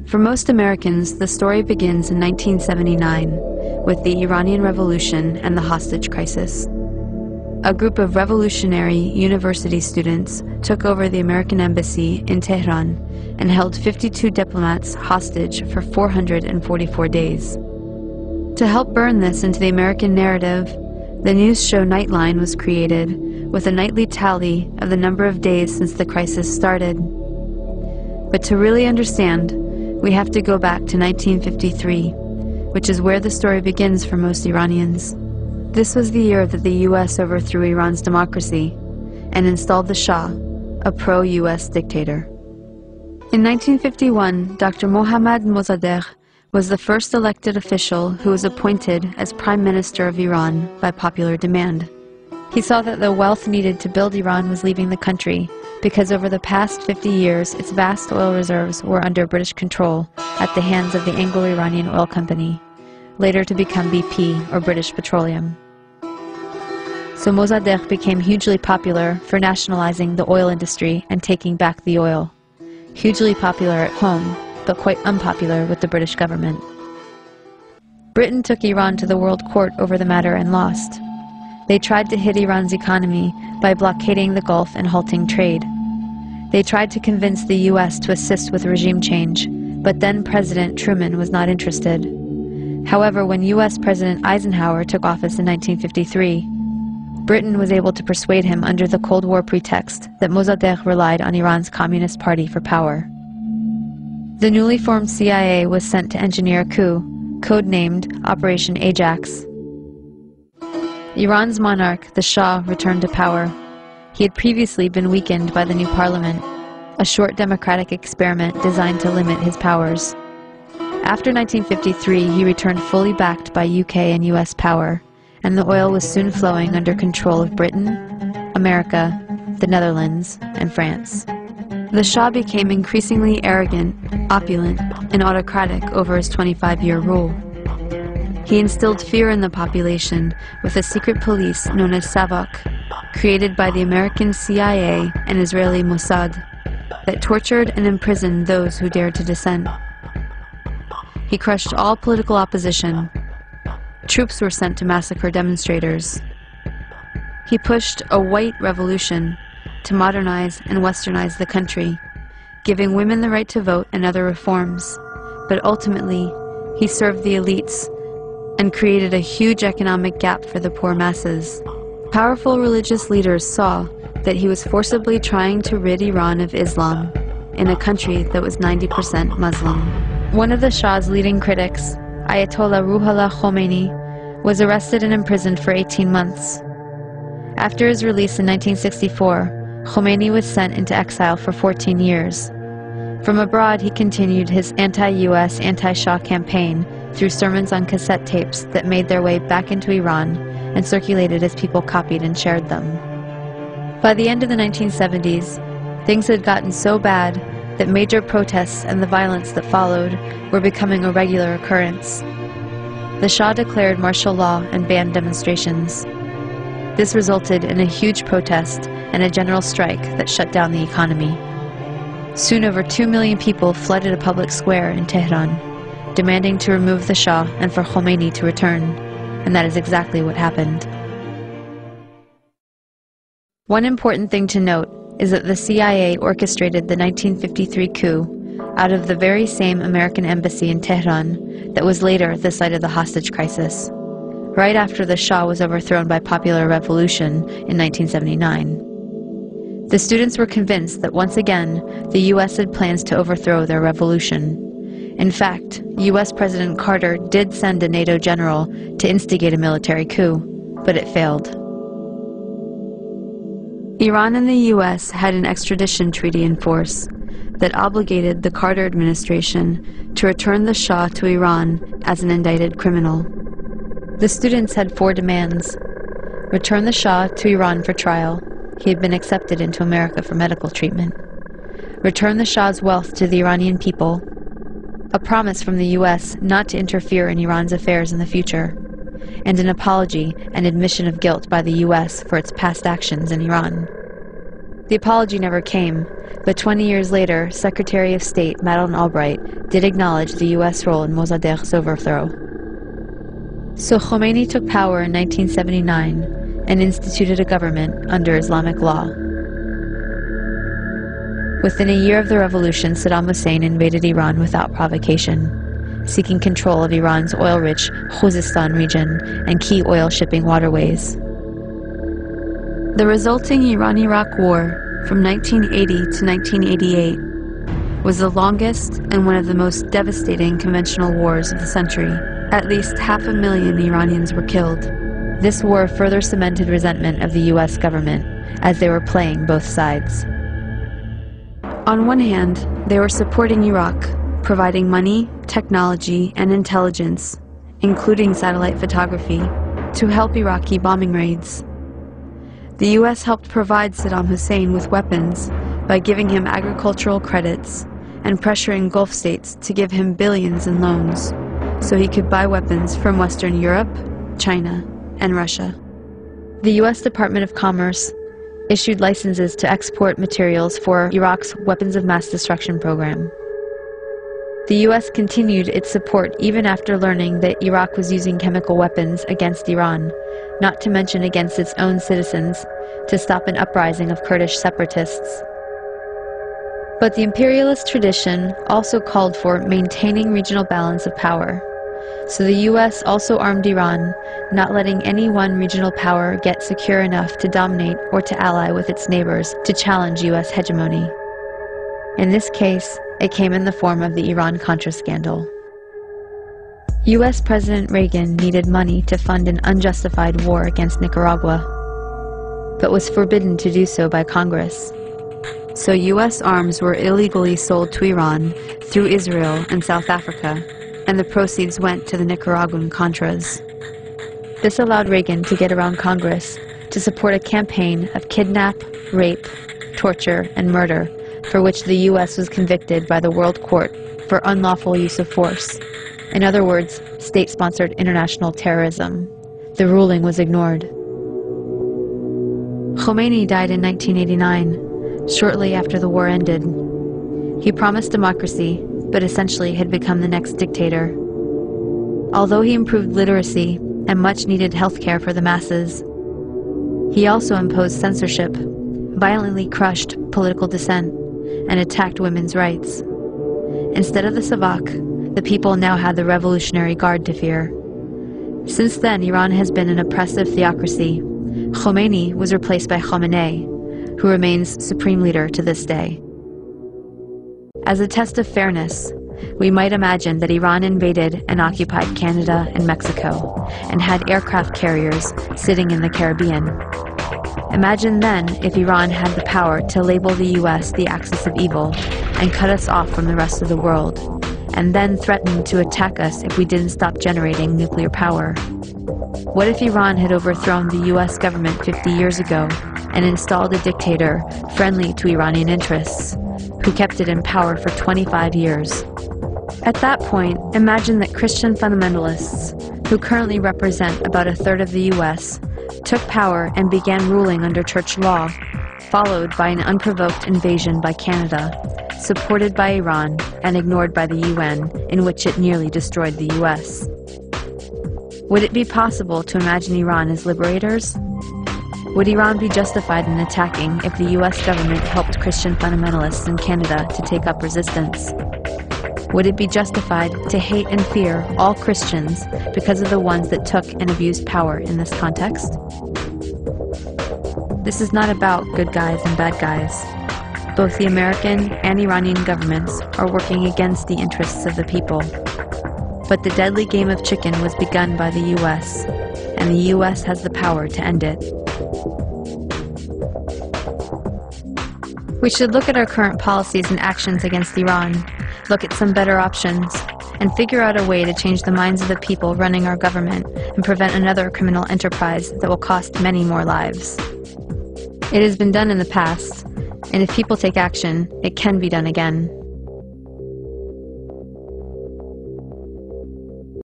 For most Americans, the story begins in 1979 with the Iranian Revolution and the hostage crisis. A group of revolutionary university students took over the American embassy in Tehran and held 52 diplomats hostage for 444 days. To help burn this into the American narrative, the news show Nightline was created with a nightly tally of the number of days since the crisis started. But to really understand, we have to go back to 1953, which is where the story begins for most Iranians. This was the year that the US overthrew Iran's democracy and installed the Shah, a pro-US dictator. In 1951, Dr. Mohammad Mossadegh was the first elected official who was appointed as Prime Minister of Iran by popular demand. He saw that the wealth needed to build Iran was leaving the country because over the past 50 years, its vast oil reserves were under British control at the hands of the Anglo-Iranian Oil Company, later to become BP, or British Petroleum. So Mossadegh became hugely popular for nationalizing the oil industry and taking back the oil. Hugely popular at home, but quite unpopular with the British government. Britain took Iran to the World Court over the matter and lost. They tried to hit Iran's economy by blockading the Gulf and halting trade. They tried to convince the US to assist with regime change, but then President Truman was not interested. However, when US President Eisenhower took office in 1953, Britain was able to persuade him under the Cold War pretext that Mossadegh relied on Iran's Communist Party for power. The newly formed CIA was sent to engineer a coup, codenamed Operation Ajax. Iran's monarch, the Shah, returned to power. He had previously been weakened by the new parliament, a short democratic experiment designed to limit his powers. After 1953, he returned fully backed by UK and US power, and the oil was soon flowing under control of Britain, America, the Netherlands, and France. The Shah became increasingly arrogant, opulent, and autocratic over his 25-year rule. He instilled fear in the population with a secret police known as Savak, created by the American CIA and Israeli Mossad, that tortured and imprisoned those who dared to dissent. He crushed all political opposition. Troops were sent to massacre demonstrators. He pushed a white revolution to modernize and westernize the country, giving women the right to vote and other reforms. But ultimately, he served the elites and created a huge economic gap for the poor masses. Powerful religious leaders saw that he was forcibly trying to rid Iran of Islam in a country that was 90% Muslim. One of the Shah's leading critics, Ayatollah Ruhollah Khomeini, was arrested and imprisoned for 18 months. After his release in 1964, Khomeini was sent into exile for 14 years. From abroad, he continued his anti-US, anti-Shah campaign through sermons on cassette tapes that made their way back into Iran and circulated as people copied and shared them. By the end of the 1970s, things had gotten so bad that major protests and the violence that followed were becoming a regular occurrence. The Shah declared martial law and banned demonstrations. This resulted in a huge protest and a general strike that shut down the economy. Soon over 2 million people flooded a public square in Tehran, demanding to remove the Shah and for Khomeini to return, and that is exactly what happened. One important thing to note is that the CIA orchestrated the 1953 coup out of the very same American embassy in Tehran that was later the site of the hostage crisis, right after the Shah was overthrown by popular revolution in 1979. The students were convinced that once again, the US had plans to overthrow their revolution. In fact, US President Carter did send a NATO general to instigate a military coup, but it failed. Iran and the US had an extradition treaty in force that obligated the Carter administration to return the Shah to Iran as an indicted criminal. The students had 4 demands. Return the Shah to Iran for trial. He had been accepted into America for medical treatment. Return the Shah's wealth to the Iranian people. A promise from the US not to interfere in Iran's affairs in the future. And an apology and admission of guilt by the US for its past actions in Iran. The apology never came, but 20 years later, Secretary of State Madeleine Albright did acknowledge the U.S. role in Mossadegh's overthrow. So Khomeini took power in 1979 and instituted a government under Islamic law. Within a year of the revolution, Saddam Hussein invaded Iran without provocation, seeking control of Iran's oil-rich Khuzestan region and key oil shipping waterways. The resulting Iran-Iraq War from 1980 to 1988 was the longest and one of the most devastating conventional wars of the century. At least 500,000 Iranians were killed. This war further cemented resentment of the U.S. government, as they were playing both sides. On one hand, they were supporting Iraq, providing money, technology, and intelligence, including satellite photography, to help Iraqi bombing raids. The U.S. helped provide Saddam Hussein with weapons by giving him agricultural credits and pressuring Gulf states to give him billions in loans so he could buy weapons from Western Europe, China, and Russia. The U.S. Department of Commerce issued licenses to export materials for Iraq's weapons of mass destruction program. The U.S. continued its support even after learning that Iraq was using chemical weapons against Iran, not to mention against its own citizens, to stop an uprising of Kurdish separatists. But the imperialist tradition also called for maintaining regional balance of power. So the U.S. also armed Iran, not letting any one regional power get secure enough to dominate or to ally with its neighbors to challenge U.S. hegemony. In this case, it came in the form of the Iran-Contra scandal. U.S. President Reagan needed money to fund an unjustified war against Nicaragua, but was forbidden to do so by Congress. So U.S. arms were illegally sold to Iran through Israel and South Africa, and the proceeds went to the Nicaraguan Contras. This allowed Reagan to get around Congress to support a campaign of kidnap, rape, torture, and murder for which the U.S. was convicted by the World Court for unlawful use of force. In other words, state-sponsored international terrorism. The ruling was ignored. Khomeini died in 1989, shortly after the war ended. He promised democracy, but essentially had become the next dictator. Although he improved literacy and much-needed health care for the masses, he also imposed censorship, violently crushed political dissent, and attacked women's rights. Instead of the Savak, the people now had the Revolutionary Guard to fear. Since then, Iran has been an oppressive theocracy. Khomeini was replaced by Khamenei, who remains supreme leader to this day. As a test of fairness, we might imagine that Iran invaded and occupied Canada and Mexico, and had aircraft carriers sitting in the Caribbean. Imagine then if Iran had the power to label the U.S. the axis of evil and cut us off from the rest of the world, and then threatened to attack us if we didn't stop generating nuclear power. What if Iran had overthrown the U.S. government 50 years ago and installed a dictator friendly to Iranian interests, who kept it in power for 25 years? At that point, imagine that Christian fundamentalists, who currently represent about a third of the U.S., took power and began ruling under church law, followed by an unprovoked invasion by Canada, supported by Iran and ignored by the UN, in which it nearly destroyed the US. Would it be possible to imagine Iran as liberators? Would Iran be justified in attacking if the US government helped Christian fundamentalists in Canada to take up resistance? Would it be justified to hate and fear all Christians because of the ones that took and abused power in this context? This is not about good guys and bad guys. Both the American and Iranian governments are working against the interests of the people. But the deadly game of chicken was begun by the US, and the US has the power to end it. We should look at our current policies and actions against Iran, look at some better options, and figure out a way to change the minds of the people running our government and prevent another criminal enterprise that will cost many more lives. It has been done in the past, and if people take action, it can be done again.